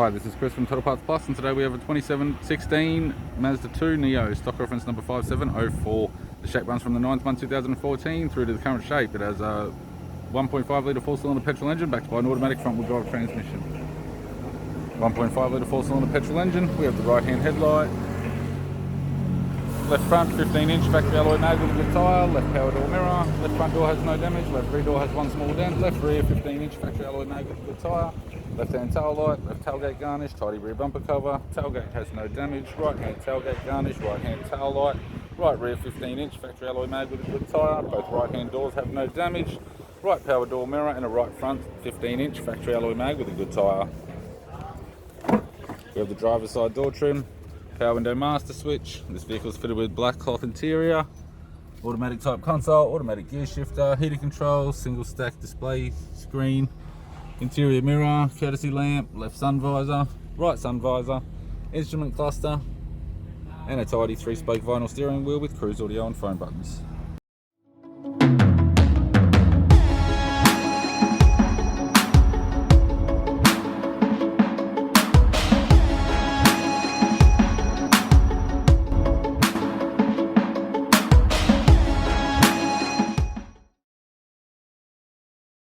Hi, this is Chris from Total Parts Plus, and today we have a 2016 Mazda 2 Neo, stock reference number 5704. The shape runs from the 9th month 2014 through to the current shape. It has a 1.5 litre 4-cylinder petrol engine backed by an automatic front-wheel drive transmission. 1.5 litre 4-cylinder petrol engine. We have the right-hand headlight. Left front 15-inch factory alloy mag with a good tyre. Left power door mirror. Left front door has no damage. Left rear door has one small dent. Left rear 15-inch factory alloy mag with a good tyre. Left-hand tail light, left tailgate garnish, tidy rear bumper cover, tailgate has no damage, right-hand tailgate garnish, right-hand tail light, right rear 15-inch factory alloy mag with a good tyre, both right-hand doors have no damage, right power door mirror and a right front 15-inch factory alloy mag with a good tyre. We have the driver's side door trim, power window master switch. This vehicle is fitted with black cloth interior, automatic type console, automatic gear shifter, heater controls, single stack display screen, interior mirror, courtesy lamp, left sun visor, right sun visor, instrument cluster, and a tidy 3-spoke vinyl steering wheel with cruise audio and phone buttons.